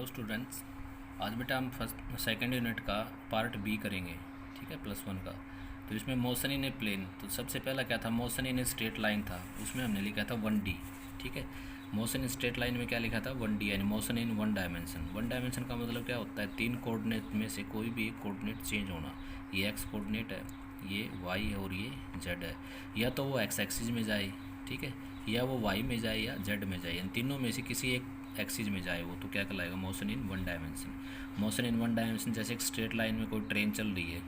Hello students. आज बेटा हम फर्स्ट सेकंड यूनिट का पार्ट बी करेंगे। ठीक है, +1 का। तो इसमें मोशन इन ए प्लेन, तो सबसे पहला क्या था, motion in a straight line था, उसमें हमने लिखा था 1D। ठीक है, मोशन इन स्ट्रेट लाइन में क्या लिखा था, 1D, यानी motion in one dimension. One dimension का मतलब क्या होता है, 3 कोऑर्डिनेट में से कोई भी एक कोऑर्डिनेट चेंज होना। ये एक्स कोऑर्डिनेट है, ये वाई है और ये जेड है। या तो वो एक्स एक्सिस में जाए, ठीक है, या वो वाई में जाए या जेड में जाए, इन तीनों में से किसी एक एक्सिस में जाए वो, तो क्या कहलाएगा, motion in one dimension. Motion in one dimension जैसे एक स्ट्रेट लाइन में कोई ट्रेन चल रही है,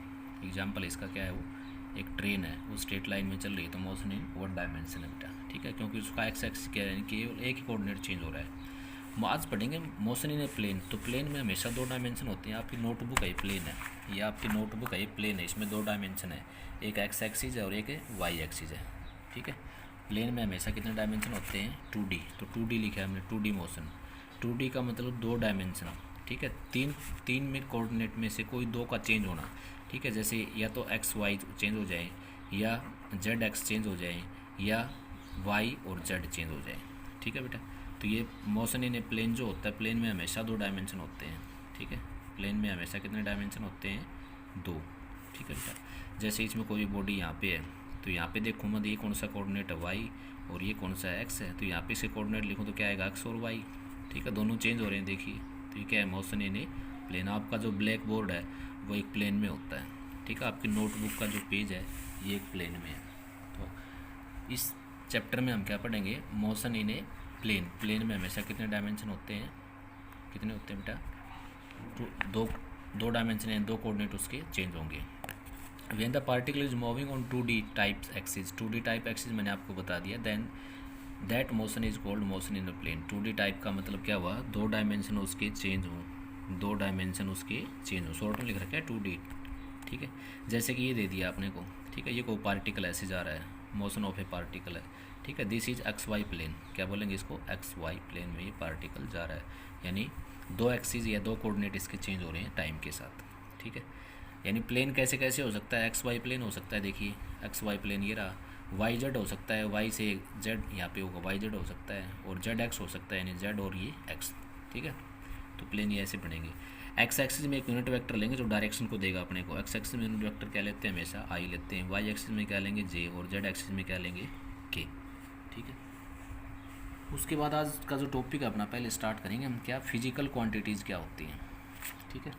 एग्जांपल इसका क्या है, वो एक ट्रेन है, वो स्ट्रेट लाइन में चल रही है, तो मोशन इन वन डायमेंशन है बेटा। ठीक है, क्योंकि उसका एक्स एक्सिस क्या है, केवल एक ही कोऑर्डिनेट चेंज हो रहा है। आज पढ़ेंगे मोशन इन ए प्लेन। तो प्लेन में हमेशा 2 डायमेंशन होते हैं। आपकी नोटबुक है, प्लेन है, ये आपकी नोटबुक है, प्लेन है, इसमें 2 डायमेंशन है, एक एक्स एक्सिस है और एक वाई एक्सिस है। ठीक है, प्लेन में हमेशा कितने डायमेंशन होते हैं, 2D। तो 2D लिखा है हमने, 2D मोशन। 2D का मतलब 2 डायमेंशन। ठीक है, तीन में कोऑर्डिनेट में से कोई 2 का चेंज होना। ठीक है, जैसे या तो एक्स वाई चेंज हो जाए, या जेड एक्स चेंज हो जाए, या वाई और जेड चेंज हो जाए। ठीक है बेटा, तो ये मोशन इन ए प्लेन जो होता है, प्लेन में हमेशा 2 डायमेंशन होते हैं। ठीक है, प्लेन में हमेशा कितने डायमेंशन होते हैं, 2। ठीक है बेटा, जैसे इसमें कोई बॉडी यहाँ पे है, तो यहाँ पे देखूँ मैं, ये कौन सा कोऑर्डिनेट है, वाई, और ये कौन सा एक्स है, तो यहाँ पे से कोऑर्डिनेट लिखूँ तो क्या आएगा, एक्स और वाई। ठीक है, दोनों चेंज हो रहे हैं, देखिए। तो ये क्या है, मोशन इन ए प्लेन। आपका जो ब्लैक बोर्ड है वो एक प्लेन में होता है। ठीक है, आपकी नोटबुक का जो पेज है ये एक प्लेन में है। तो इस चैप्टर में हम क्या पढ़ेंगे, motion in a plane. Plane में हमेशा कितने डायमेंशन होते हैं, कितने होते हैं बेटा, तो दो डायमेंशन है, 2 कोऑर्डिनेट उसके चेंज होंगे। When the particle is moving on 2D type axis, 2D type axis मैंने आपको बता दिया, then that motion is called motion in a plane। 2D type का मतलब क्या हुआ, 2 डायमेंशन उसके चेंज हो, 2 डायमेंशन उसके चेंज हो, शॉर्ट में लिख रखा है 2D। ठीक है, जैसे कि ये दे दिया आपने को। ठीक है, ये कोई पार्टिकल ऐसे जा रहा है, मोशन ऑफ ए पार्टिकल है। ठीक है, this is X Y plane, क्या बोलेंगे इसको, एक्स वाई प्लेन में ये पार्टिकल जा रहा है, यानी 2 एक्सिस या 2 कोऑर्डिनेट इसके चेंज हो रहे हैं टाइम के साथ। ठीक है, यानी प्लेन कैसे कैसे हो सकता है, एक्स वाई प्लेन हो सकता है, देखिए एक्स वाई प्लेन ये रहा, वाई जेड हो सकता है, वाई से जेड यहाँ पे होगा, वाई जेड हो सकता है, और जेड एक्स हो सकता है, यानी जेड और ये एक्स। ठीक है, तो प्लेन ये ऐसे बनेंगे। एक्स एक्सिस में एक यूनिट वेक्टर लेंगे जो डायरेक्शन को देगा अपने को। एक्स एक्सिस में यूनिट वेक्टर क्या लेते हैं, हमेशा आई लेते हैं। वाई एक्सिस में क्या लेंगे, जे, और जेड एक्सिस में क्या लेंगे, के। ठीक है, उसके बाद आज का जो टॉपिक है अपना, पहले स्टार्ट करेंगे हम, क्या फिजिकल क्वांटिटीज़ क्या होती हैं। ठीक है,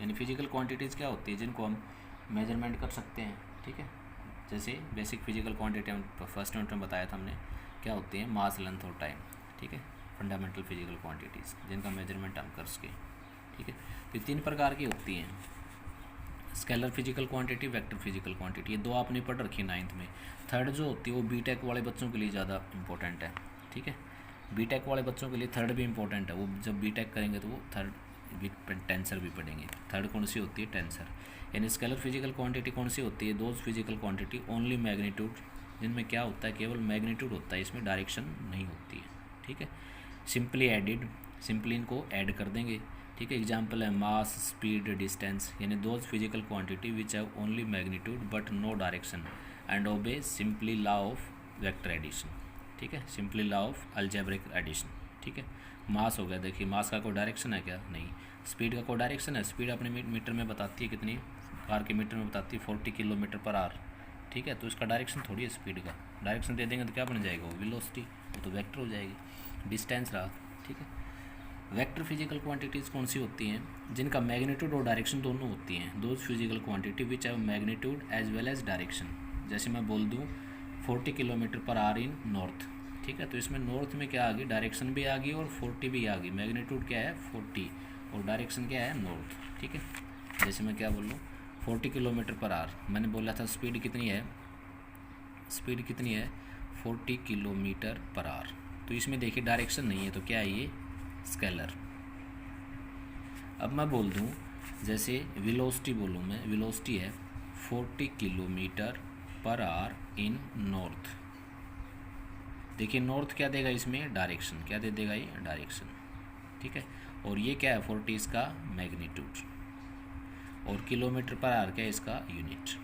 यानी फिजिकल क्वांटिटीज़ क्या होती है जिनको हम मेजरमेंट कर सकते हैं। ठीक है, जैसे बेसिक फिजिकल क्वांटिटी हम फर्स्ट यूनिट में बताया था हमने, क्या होती है, मास, लेंथ और टाइम। ठीक है, फंडामेंटल फिजिकल क्वांटिटीज़ जिनका मेजरमेंट हम कर सकें। ठीक है, तो 3 प्रकार की होती हैं, scalar physical quantity, vector physical quantity. ये 2 आपने पढ़ रखी है 9th में। थर्ड जो होती है वो बीटेक वाले बच्चों के लिए ज़्यादा इंपॉर्टेंट है। ठीक है, बीटेक वाले बच्चों के लिए थर्ड भी इंपॉर्टेंट है, वो जब बीटेक करेंगे तो वो थर्ड भी, टेंसर भी पढ़ेंगे। थर्ड कौन सी होती है, टेंसर। यानी स्केलर फिजिकल क्वांटिटी कौन सी होती है, those physical quantity only magnitude, जिनमें क्या होता है, केवल मैग्नीट्यूड होता है, इसमें डायरेक्शन नहीं होती है। ठीक है, सिंपली एडिड, सिंपली इनको ऐड कर देंगे। ठीक है, एग्जाम्पल है मास, स्पीड, डिस्टेंस, यानी those physical quantity which have only magnitude but no direction and obey simply law of vector addition. ठीक है, simply law of algebraic addition. ठीक है, मास हो गया, देखिए मास का कोई डायरेक्शन है क्या, नहीं। स्पीड का कोई डायरेक्शन है, स्पीड अपने मीटर में बताती है, कितनी, कार के मीटर में बताती है 40 किलोमीटर पर आवर। ठीक है, तो इसका डायरेक्शन थोड़ी है स्पीड का, डायरेक्शन दे देंगे तो क्या बन जाएगा, वो वेलोसिटी, वो तो वेक्टर हो जाएगी। डिस्टेंस रहा। ठीक है, वेक्टर फिजिकल क्वांटिटीज़ कौन सी होती हैं, जिनका मैग्नीट्यूड और डायरेक्शन दोनों होती हैं, those physical quantity which have magnitude as well as direction. जैसे मैं बोल दूँ 40 किलोमीटर पर आवर इन नॉर्थ। ठीक है, तो इसमें नॉर्थ में क्या आ गई, डायरेक्शन भी आ गई और 40 भी आ गई। मैग्नीट्यूड क्या है, 40, और डायरेक्शन क्या है, नॉर्थ। ठीक है, जैसे मैं क्या बोल रहा हूँ, 40 किलोमीटर पर आवर, मैंने बोला था स्पीड कितनी है, स्पीड कितनी है, 40 किलोमीटर पर आवर। तो इसमें देखिए डायरेक्शन नहीं है, तो क्या है ये, स्केलर। अब मैं बोल दूँ, जैसे वेलोसिटी बोलूँ मैं, वेलोसिटी है 40 किलोमीटर पर आवर इन नॉर्थ। देखिए नॉर्थ क्या देगा इसमें, डायरेक्शन, क्या दे देगा ये, डायरेक्शन। ठीक है, और ये क्या है, 40 इसका मैग्नीट्यूड, और किलोमीटर पर आवर क्या है इसका यूनिट।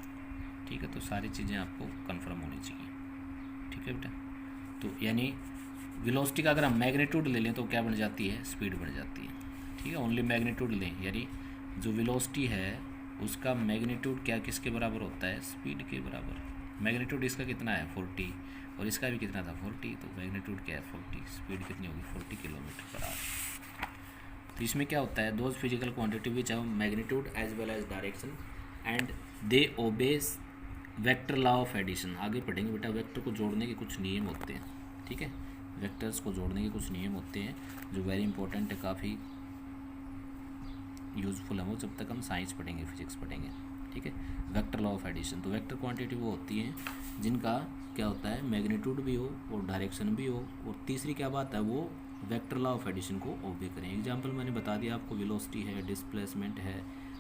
ठीक है, तो सारी चीज़ें आपको कंफर्म होनी चाहिए। ठीक है बेटा, तो यानी वेलोसिटी का अगर हम मैग्नीट्यूड ले लें तो क्या बन जाती है, स्पीड बन जाती है। ठीक है, ओनली मैग्नीट्यूड लें, यानी जो वेलोसिटी है उसका मैग्नीट्यूड क्या किसके बराबर होता है, स्पीड के बराबर। मैग्नीट्यूड इसका कितना है 40 और इसका भी कितना था 40, तो मैग्नीट्यूड क्या है 40, स्पीड कितनी होगी 40 किलोमीटर पर आवर। तो इसमें क्या होता है, those physical quantity which have magnitude as well as direction and they obeys vector law of addition. आगे पढ़ेंगे बेटा, वेक्टर को जोड़ने के कुछ नियम होते हैं, ठीक है, वेक्टर्स को जोड़ने के कुछ नियम होते हैं जो वेरी इंपॉर्टेंट है, काफ़ी यूज़फुल है वो जब तक हम साइंस पढ़ेंगे, फिजिक्स पढ़ेंगे, ठीक है। वेक्टर लॉ ऑफ एडिशन, तो वेक्टर क्वांटिटी वो होती हैं जिनका क्या होता है मैग्नीट्यूड भी हो और डायरेक्शन भी हो, और तीसरी क्या बात है वो वेक्टर लॉ ऑफ एडिशन को ओबे करें। एग्जांपल मैंने बता दिया आपको, वेलोसिटी है, डिस्प्लेसमेंट है,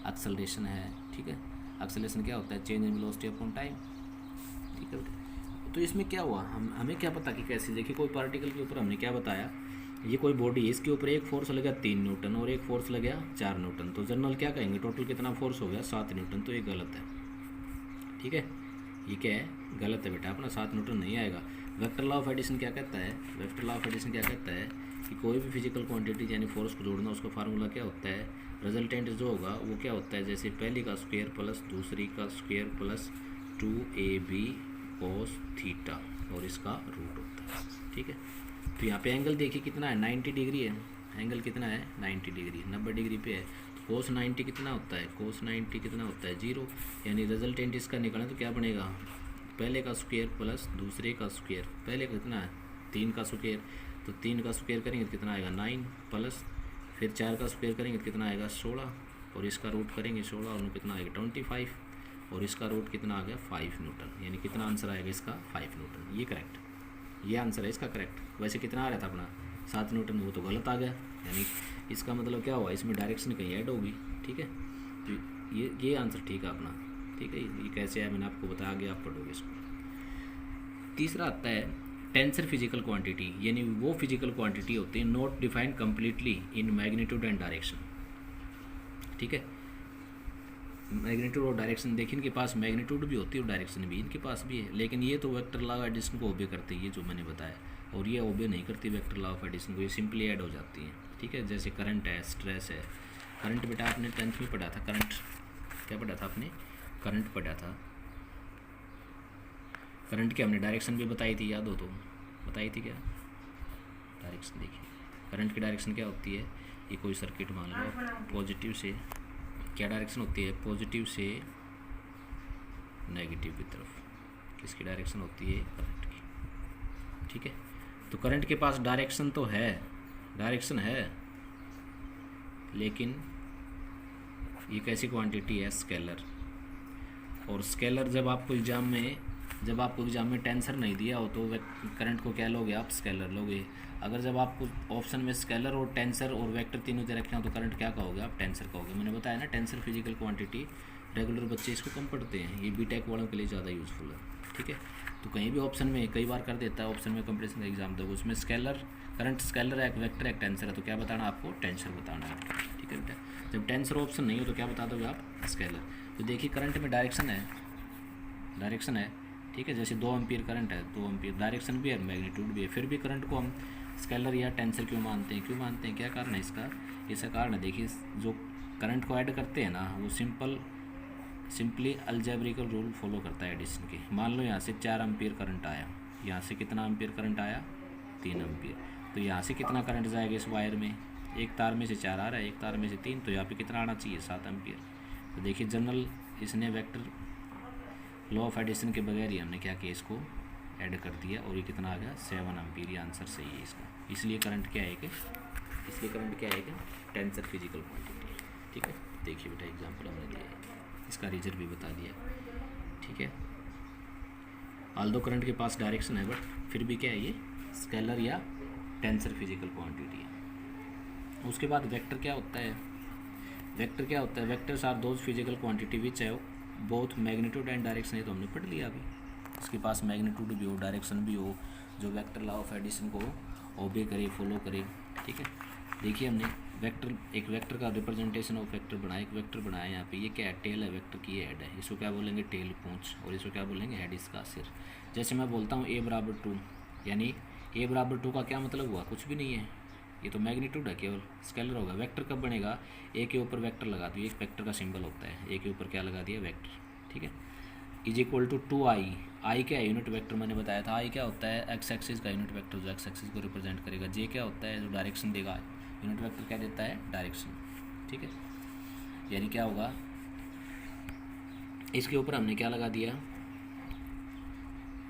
एक्सेलरेशन है, ठीक है। एक्सेलरेशन क्या होता है, change in velocity upon time, ठीक है। तो इसमें क्या हुआ, हमें क्या पता कि कैसे, देखिए कोई पार्टिकल के ऊपर हमने क्या बताया, ये कोई बॉडी है, इसके ऊपर एक फोर्स लगा 3 न्यूटन और एक फोर्स लगा 4 न्यूटन, तो जनरल क्या कहेंगे टोटल कितना फोर्स हो गया 7 न्यूटन, तो ये गलत है, ठीक है, ये क्या है गलत है बेटा, अपना 7 न्यूटन नहीं आएगा। वेक्टर लॉ ऑफ एडिशन क्या कहता है, वेक्टर लॉ ऑफ एडिशन क्या कहता है कि कोई भी फिजिकल क्वांटिटी यानी फोर्स को जोड़ना, उसका फार्मूला क्या होता है, रिजल्टेंट जो होगा वो क्या होता है, जैसे पहली का स्क्वायर प्लस दूसरी का square plus 2ab cos theta और इसका रूट होता है, ठीक है। तो यहाँ पे एंगल देखिए कितना है 90 डिग्री है, एंगल कितना है 90 डिग्री, 90 डिग्री पे है, तो कोस 90 कितना होता है, कोस 90 कितना होता है 0, यानी रिजल्टेंट इसका निकालना तो क्या बनेगा, पहले का स्क्वायर प्लस दूसरे का स्क्वायर, पहले का कितना है 3 का स्क्वायर, तो 3 का स्क्वायर करेंगे तो कितना आएगा 9 प्लस फिर 4 का स्क्वायर करेंगे तो कितना आएगा 16 और इसका रूट करेंगे 16 और कितना आएगा 25 और इसका रूट कितना आ गया 5 न्यूटन, यानी कितना आंसर आएगा इसका 5 न्यूटन, ये करेक्ट, ये आंसर है इसका करेक्ट। वैसे कितना आ रहा था अपना 7 न्यूटन, वो तो गलत आ गया, यानी इसका मतलब क्या हुआ, इसमें डायरेक्शन कहीं ऐड होगी, ठीक है। तो ये आंसर ठीक है अपना, ठीक है। ये कैसे है मैंने आपको बताया, आगे आप पढ़ोगे इसको। तीसरा आता है टेंसर फिजिकल क्वांटिटी, यानी वो फिजिकल क्वांटिटी होती है not defined completely in magnitude and direction, ठीक है। मैग्नीट्यूड और डायरेक्शन देखिए, इनके पास मैग्नीट्यूड भी होती है और डायरेक्शन भी इनके पास भी है, लेकिन ये तो वेक्टर लॉ ऑफ एडिशन को ओबे करती है, ये जो मैंने बताया, और ये ओबे नहीं करती वेक्टर लॉ ऑफ एडिशन को, ये सिंपली ऐड हो जाती है, ठीक है। जैसे करंट है, स्ट्रेस है, करंट बेटा आपने 10th में पढ़ा था, करंट क्या पढ़ा था आपने, करंट पढ़ा था, करंट की हमने डायरेक्शन भी बताई थी, याद हो तो बताई थी क्या, डायरेक्शन देखिए करंट की डायरेक्शन क्या होती है, ये कोई सर्किट मान लो, पॉजिटिव से क्या डायरेक्शन होती है, पॉजिटिव से नेगेटिव की तरफ, किसकी डायरेक्शन होती है, करंट की, ठीक है। तो करंट के पास डायरेक्शन तो है, डायरेक्शन है, लेकिन ये कैसी क्वांटिटी है, स्केलर, और स्केलर जब आपको एग्जाम में टेंसर नहीं दिया हो तो करंट को क्या लोगे आप, स्केलर लोगे। अगर जब आपको ऑप्शन में स्केलर और टेंसर और वेक्टर तीनों दे रखे हो तो करंट क्या कहोगे आप, टेंसर कहोगे। मैंने बताया ना टेंसर फिजिकल क्वांटिटी, रेगुलर बच्चे इसको कम पढ़ते हैं, ये बीटेक वालों के लिए ज़्यादा यूज़फुल है, ठीक है। तो कहीं भी ऑप्शन में कई बार कर देता है, ऑप्शन में कंपटीशन का एग्जाम दोगे उसमें स्केलर करंट स्केलर है, एक वेक्टर एक टेंसर है, तो क्या बताना आपको, टेंसर बताना है, ठीक है बेटा। जब टेंसर ऑप्शन नहीं हो तो क्या बता दोगे आप, स्केलर। तो देखिए करंट में डायरेक्शन है, ठीक है, जैसे 2 एम्पीयर करंट है, 2 एम्पीयर डायरेक्शन भी है, मैग्नीट्यूड भी है, फिर भी करंट को हम स्केलर या टेंसर क्यों मानते हैं, क्या कारण है इसका कारण है, देखिए जो करंट को ऐड करते हैं ना वो सिंपली अलजेब्रिकल रूल फॉलो करता है एडिशन के। मान लो यहाँ से 4 एम्पीयर करंट आया, यहाँ से कितना एम्पीयर करंट आया 3 एम्पीयर, तो यहाँ से कितना करंट जाएगा इस वायर में, एक तार में से 4 आ रहा है, एक तार में से 3, तो यहाँ पे कितना आना चाहिए 7 एम्पीयर। तो देखिए जनरल इसने वेक्टर लॉ ऑफ एडिशन के बगैर ही हमने क्या किया, इसको ऐड कर दिया और ये कितना आ गया 7 एम्पीयर, ये आंसर सही है इसका। इसलिए करंट क्या है कि टेंसर फिजिकल क्वांटिटी, ठीक है। देखिए बेटा एग्जांपल हमने दिया है, इसका रीजन भी बता दिया, ठीक है। आल्दो करंट के पास डायरेक्शन है बट फिर भी क्या है, ये स्केलर या टेंसर फिजिकल क्वांटिटी है। उसके बाद वेक्टर क्या होता है, vectors are those physical quantity which है बोथ मैग्नीट्यूड एंड डायरेक्शन, ये तो हमने पढ़ लिया अभी। उसके पास मैग्नीट्यूड भी हो, डायरेक्शन भी हो, जो वेक्टर लॉ ऑफ एडिशन को ओबे करे, फॉलो करे, ठीक है। देखिए हमने एक वेक्टर का रिप्रेजेंटेशन ऑफ वेक्टर बनाया, एक वेक्टर बनाया यहाँ पे, ये क्या है, टेल है वेक्टर की, ये हेड है, इसको क्या बोलेंगे टेल पूंछ, और इसको क्या बोलेंगे हेड इसका सिर। जैसे मैं बोलता हूँ a = 2, यानी a = 2 का क्या मतलब हुआ, कुछ भी नहीं है, ये तो मैग्नीट्यूड है, केवल स्केलर होगा। वेक्टर कब बनेगा, ए के ऊपर वेक्टर लगा दो, एक वेक्टर का सिंबल होता है, ए के ऊपर क्या लगा दिया, वेक्टर, ठीक है। इज इक्वल टू 2i, आई क्या है, यूनिट वेक्टर मैंने बताया था, आई क्या होता है, एक्स एक्सिस का यूनिट वेक्टर जो एक्स एक्सिस को रिप्रेजेंट करेगा। जे क्या होता है, जो डायरेक्शन देगा, यूनिट वेक्टर क्या देता है, डायरेक्शन, ठीक है। यानी क्या होगा, इसके ऊपर हमने क्या लगा दिया,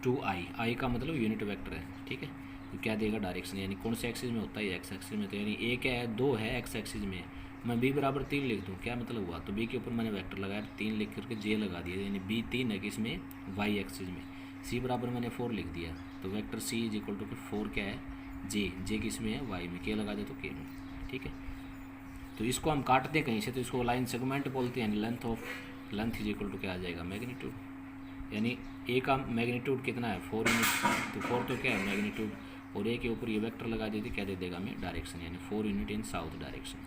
2i, आई का मतलब यूनिट वेक्टर है, ठीक है। तो क्या देगा, डायरेक्शन, यानी कौन से एक्सिस में होता है, एक्स एक्सिस में। तो यानी ए क्या है, 2 है एक्स एक्सिस में, मैं बी बराबर 3 लिख दूँ, क्या मतलब हुआ, तो बी के ऊपर मैंने वेक्टर लगाया, 3 लिख करके जे लगा दिया, यानी बी 3 है किसमें, वाई एक्सिस में। सी बराबर मैंने 4 लिख दिया, तो vector C is equal to 4 क्या है, जे किस में है, वाई में, के लगा दे तो के में, ठीक है। तो इसको हम काटते हैं कहीं से, तो इसको लाइन सेगमेंट बोलते हैं। लेंथ इज इक्वल टू क्या आ जाएगा, मैग्नीट्यूड, यानी ए का मैग्नीट्यूड कितना है, 4 यूनिट, तो 4 तो क्या है, मैग्नीट्यूड, और ए के ऊपर ये वेक्टर लगा देते, क्या दे देगा हमें, डायरेक्शन, यानी 4 unit in south direction.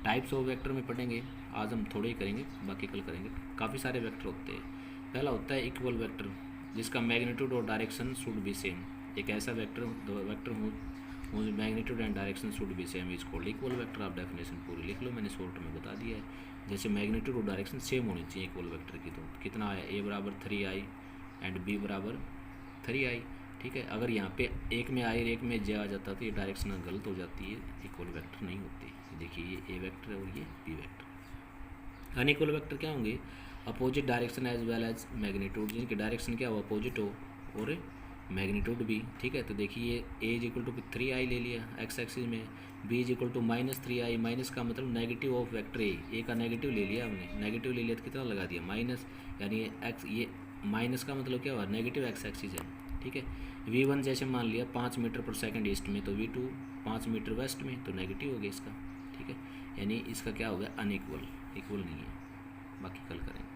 Types of vector में पढ़ेंगे, आज हम थोड़े ही करेंगे, बाकी कल करेंगे। काफ़ी सारे वेक्टर होते हैं। पहला होता है इक्वल वेक्टर, जिसका मैग्नीट्यूड और डायरेक्शन शुड बी सेम। एक ऐसा वेक्टर हो magnitude and direction should be same is called equal vector. आप डेफिनेशन पूरी लिख लो, मैंने शॉर्ट में बता दिया है। जैसे मैग्नीट्यूड और डायरेक्शन सेम होनी चाहिए इक्वल वेक्टर की, तो कितना आया, ए बराबर 3i एंड बी बराबर 3i, ठीक है। अगर यहाँ पे एक में आई और एक में जे आ जाता तो ये डायरेक्शन गलत हो जाती है, इक्वल वेक्टर नहीं होती। देखिए ये ए वेक्टर है और ये बी वेक्टर। अनइक्वल वेक्टर क्या होंगे, opposite direction as well as magnitude, जिनकी डायरेक्शन क्या हो, अपोजिट हो और मैग्नीट्यूड भी, ठीक है। तो देखिए ए इज इक्वल टू 3i ले लिया एक्स एक्सिस में, B is equal to -3i, minus का मतलब नेगेटिव ऑफ वेक्टर ए का नेगेटिव ले लिया हमने, नेगेटिव ले लिया तो कितना लगा दिया, माइनस, यानी एक्स, ये माइनस का मतलब क्या हुआ, नेगेटिव एक्स एक्सिस है, ठीक है। v1 जैसे मान लिया 5 मीटर पर सेकंड ईस्ट में, तो v2 5 मीटर वेस्ट में, तो नेगेटिव हो गया इसका, ठीक है। यानी इसका क्या हो गया, अनइक्वल, इक्वल नहीं है। बाकी कल करेंगे।